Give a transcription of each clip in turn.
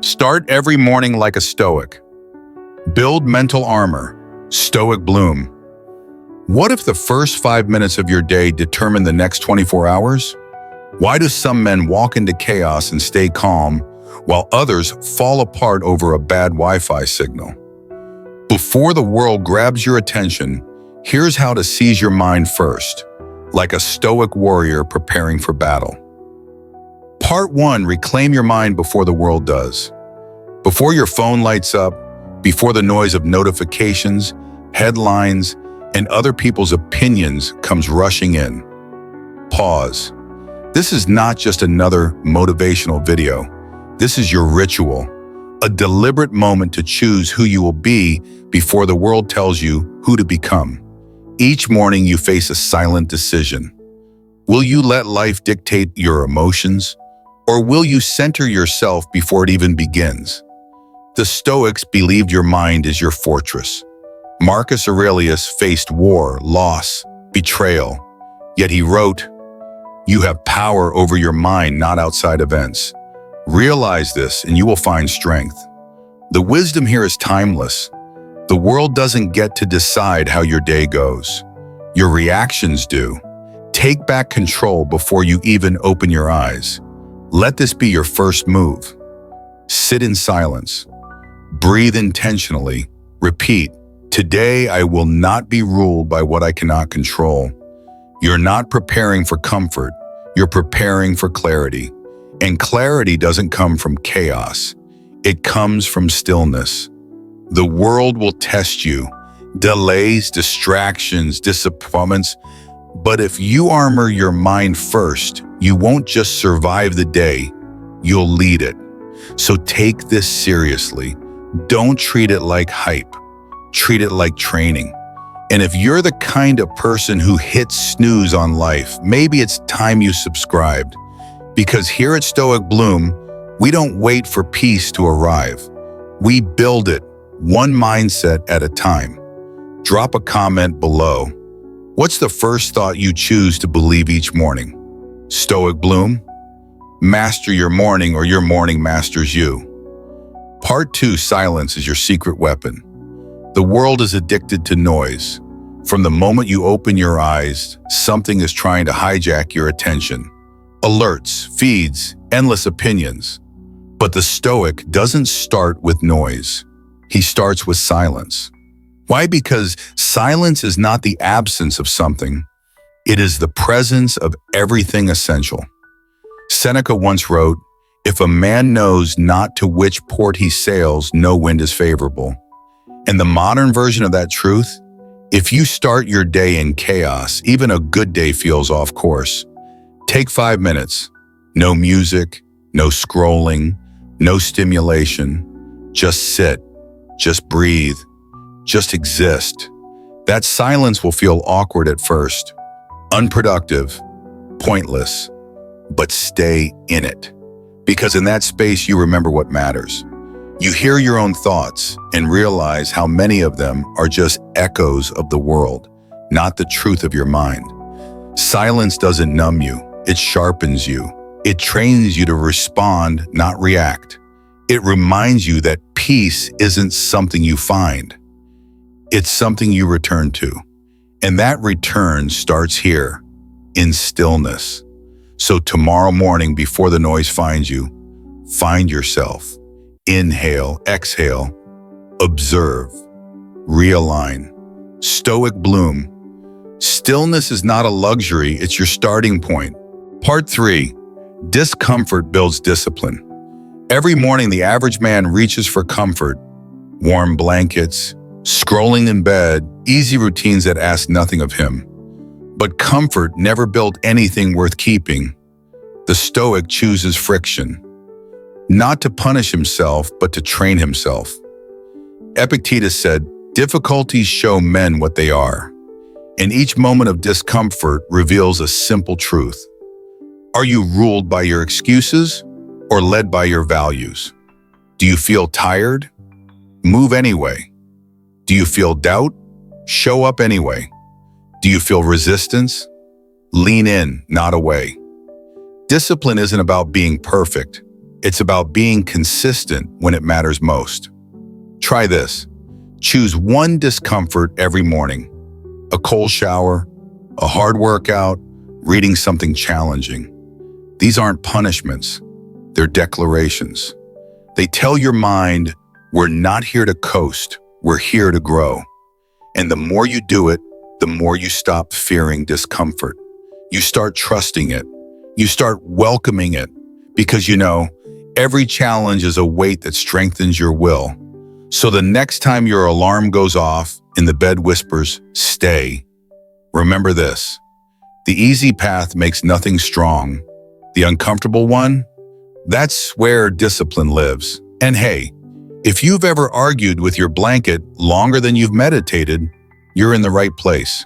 Start every morning like a Stoic. Build mental armor. Stoic bloom. What if the first 5 minutes of your day determine the next 24 hours? Why do some men walk into chaos and stay calm, while others fall apart over a bad Wi-Fi signal? Before the world grabs your attention, here's how to seize your mind first, like a Stoic warrior preparing for battle. Part 1. Reclaim your mind before the world does. Before your phone lights up, before the noise of notifications, headlines, and other people's opinions comes rushing in. Pause. This is not just another motivational video. This is your ritual, a deliberate moment to choose who you will be before the world tells you who to become. Each morning you face a silent decision. Will you let life dictate your emotions, or will you center yourself before it even begins? The Stoics believed your mind is your fortress. Marcus Aurelius faced war, loss, betrayal, yet he wrote, "You have power over your mind, not outside events. Realize this and you will find strength." The wisdom here is timeless. The world doesn't get to decide how your day goes. Your reactions do. Take back control before you even open your eyes. Let this be your first move. Sit in silence. Breathe intentionally. Repeat, "Today I will not be ruled by what I cannot control." You're not preparing for comfort. You're preparing for clarity. And clarity doesn't come from chaos. It comes from stillness. The world will test you. Delays, distractions, disappointments. But if you armor your mind first, you won't just survive the day, you'll lead it. So take this seriously. Don't treat it like hype. Treat it like training. And if you're the kind of person who hits snooze on life, maybe it's time you subscribed. Because here at Stoic Bloom, we don't wait for peace to arrive. We build it, one mindset at a time. Drop a comment below. What's the first thought you choose to believe each morning? Stoic Bloom? Master your morning or your morning masters you. Part 2. Silence is your secret weapon. The world is addicted to noise. From the moment you open your eyes, something is trying to hijack your attention. Alerts, feeds, endless opinions. But the Stoic doesn't start with noise. He starts with silence. Why? Because silence is not the absence of something. It is the presence of everything essential. Seneca once wrote, "If a man knows not to which port he sails, no wind is favorable." And the modern version of that truth, if you start your day in chaos, even a good day feels off course. Take 5 minutes. No music, no scrolling, no stimulation. Just sit, just breathe, just exist. That silence will feel awkward at first, unproductive, pointless, but stay in it. Because in that space, you remember what matters. You hear your own thoughts and realize how many of them are just echoes of the world, not the truth of your mind. Silence doesn't numb you, it sharpens you. It trains you to respond, not react. It reminds you that peace isn't something you find. It's something you return to. And that return starts here, in stillness. So tomorrow morning, before the noise finds you, find yourself. Inhale, exhale, observe, realign. Stoic Bloom. Stillness is not a luxury, it's your starting point. Part 3. Discomfort builds discipline. Every morning, the average man reaches for comfort. Warm blankets, scrolling in bed, easy routines that ask nothing of him. But comfort never built anything worth keeping. The Stoic chooses friction. Not to punish himself, but to train himself. Epictetus said, "Difficulties show men what they are." And each moment of discomfort reveals a simple truth. Are you ruled by your excuses or led by your values? Do you feel tired? Move anyway. Do you feel doubt? Show up anyway. Do you feel resistance? Lean in, not away. Discipline isn't about being perfect. It's about being consistent when it matters most. Try this. Choose one discomfort every morning. A cold shower, a hard workout, reading something challenging. These aren't punishments. They're declarations. They tell your mind, we're not here to coast, we're here to grow. And the more you do it, the more you stop fearing discomfort. You start trusting it. You start welcoming it because you know every challenge is a weight that strengthens your will. So the next time your alarm goes off and the bed whispers, stay, remember this. The easy path makes nothing strong. The uncomfortable one, that's where discipline lives. And hey, if you've ever argued with your blanket longer than you've meditated, you're in the right place.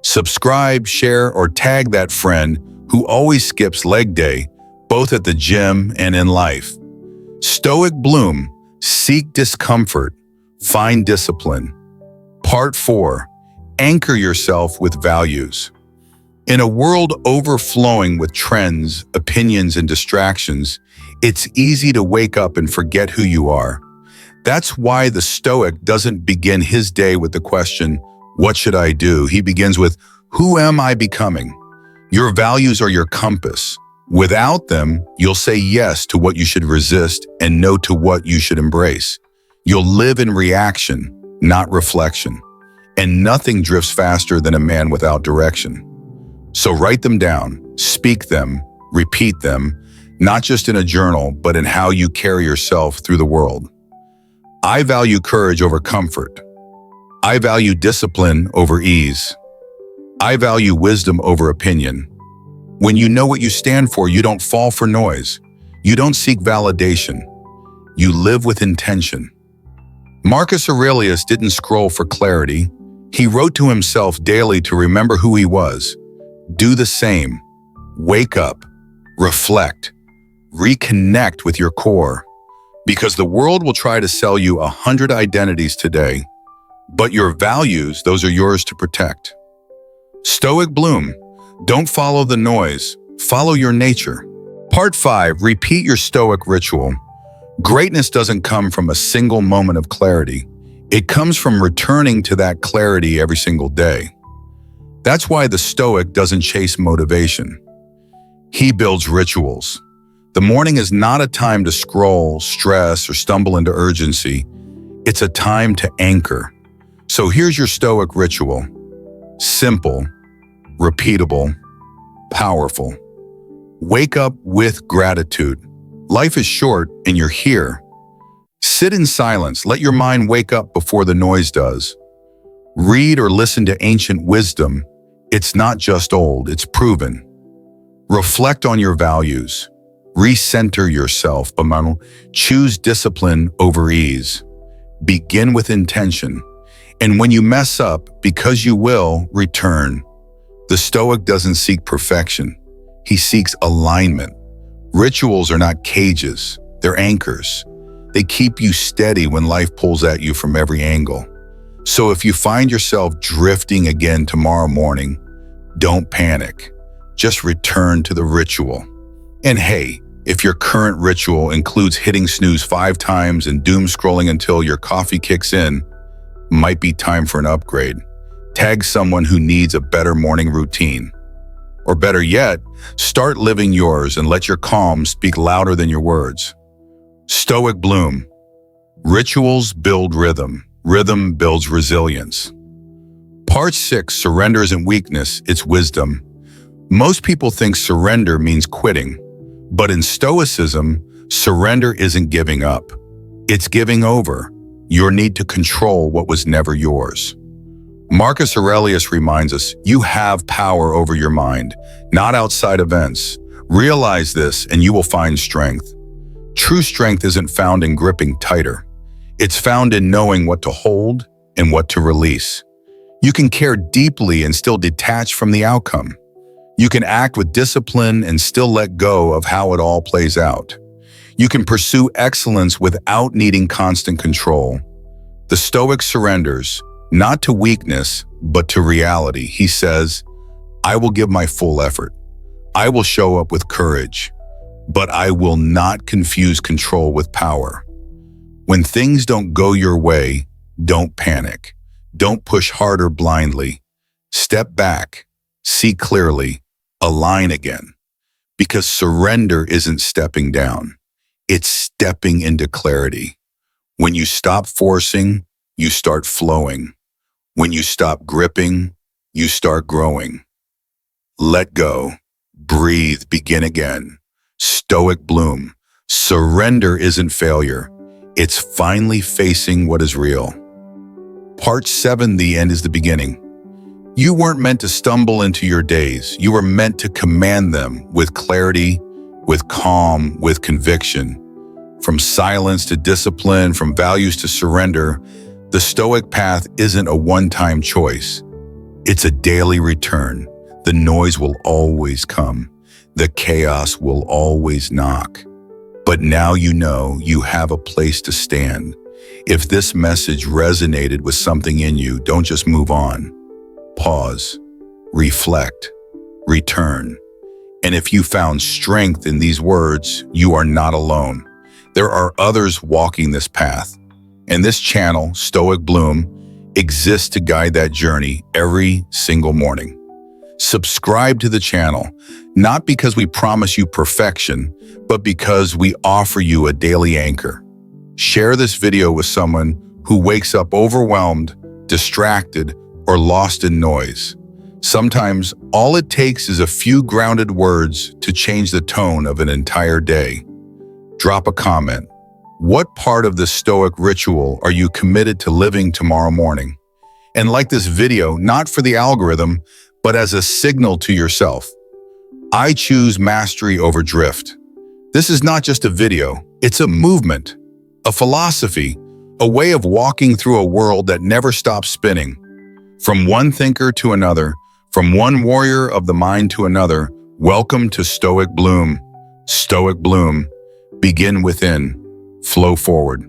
Subscribe, share, or tag that friend who always skips leg day, both at the gym and in life. Stoic bloom, seek discomfort, find discipline. Part 4, anchor yourself with values. In a world overflowing with trends, opinions, and distractions, it's easy to wake up and forget who you are. That's why the Stoic doesn't begin his day with the question, what should I do? He begins with, who am I becoming? Your values are your compass. Without them, you'll say yes to what you should resist and no to what you should embrace. You'll live in reaction, not reflection. And nothing drifts faster than a man without direction. So write them down, speak them, repeat them, not just in a journal, but in how you carry yourself through the world. I value courage over comfort. I value discipline over ease. I value wisdom over opinion. When you know what you stand for, you don't fall for noise. You don't seek validation. You live with intention. Marcus Aurelius didn't scroll for clarity. He wrote to himself daily to remember who he was. Do the same. Wake up, reflect, reconnect with your core. Because the world will try to sell you 100 identities today, but your values, those are yours to protect. Stoic bloom. Don't follow the noise. Follow your nature. Part 5. Repeat your Stoic ritual. Greatness doesn't come from a single moment of clarity. It comes from returning to that clarity every single day. That's why the Stoic doesn't chase motivation. He builds rituals. The morning is not a time to scroll, stress, or stumble into urgency. It's a time to anchor. So here's your Stoic ritual. Simple, repeatable, powerful. Wake up with gratitude. Life is short and you're here. Sit in silence. Let your mind wake up before the noise does. Read or listen to ancient wisdom. It's not just old, it's proven. Reflect on your values. Recenter yourself, but choose discipline over ease. Begin with intention. And when you mess up, because you will, return. The Stoic doesn't seek perfection. He seeks alignment. Rituals are not cages, they're anchors. They keep you steady when life pulls at you from every angle. So if you find yourself drifting again tomorrow morning, don't panic. Just return to the ritual. And hey, if your current ritual includes hitting snooze 5 times and doom scrolling until your coffee kicks in, might be time for an upgrade. Tag someone who needs a better morning routine. Or better yet, start living yours and let your calm speak louder than your words. Stoic bloom. Rituals build rhythm. Rhythm builds resilience. Part 6, surrender isn't weakness, it's wisdom. Most people think surrender means quitting. But in Stoicism, surrender isn't giving up. It's giving over your need to control what was never yours. Marcus Aurelius reminds us, you have power over your mind, not outside events. Realize this and you will find strength. True strength isn't found in gripping tighter. It's found in knowing what to hold and what to release. You can care deeply and still detach from the outcome. You can act with discipline and still let go of how it all plays out. You can pursue excellence without needing constant control. The Stoic surrenders, not to weakness, but to reality. He says, I will give my full effort. I will show up with courage. but I will not confuse control with power. When things don't go your way, don't panic. Don't push harder blindly. Step back, see clearly, align again. Because surrender isn't stepping down. It's stepping into clarity. When you stop forcing, you start flowing. When you stop gripping, you start growing. Let go, breathe, begin again. Stoic bloom. Surrender isn't failure. It's finally facing what is real. Part 7, the end is the beginning. You weren't meant to stumble into your days. You were meant to command them with clarity, with calm, with conviction. From silence to discipline, from values to surrender, the Stoic path isn't a one-time choice. It's a daily return. The noise will always come. The chaos will always knock. But now you know you have a place to stand. If this message resonated with something in you, don't just move on. Pause, reflect, return. And if you found strength in these words, you are not alone. There are others walking this path. And this channel, Stoic Bloom, exists to guide that journey every single morning. Subscribe to the channel, not because we promise you perfection, but because we offer you a daily anchor. Share this video with someone who wakes up overwhelmed, distracted, or lost in noise. Sometimes all it takes is a few grounded words to change the tone of an entire day. Drop a comment. What part of the Stoic ritual are you committed to living tomorrow morning? And like this video, not for the algorithm, but as a signal to yourself. I choose mastery over drift. This is not just a video, it's a movement, a philosophy, a way of walking through a world that never stops spinning. From one thinker to another, from one warrior of the mind to another, welcome to Stoic Bloom. Stoic Bloom. Begin within, flow forward.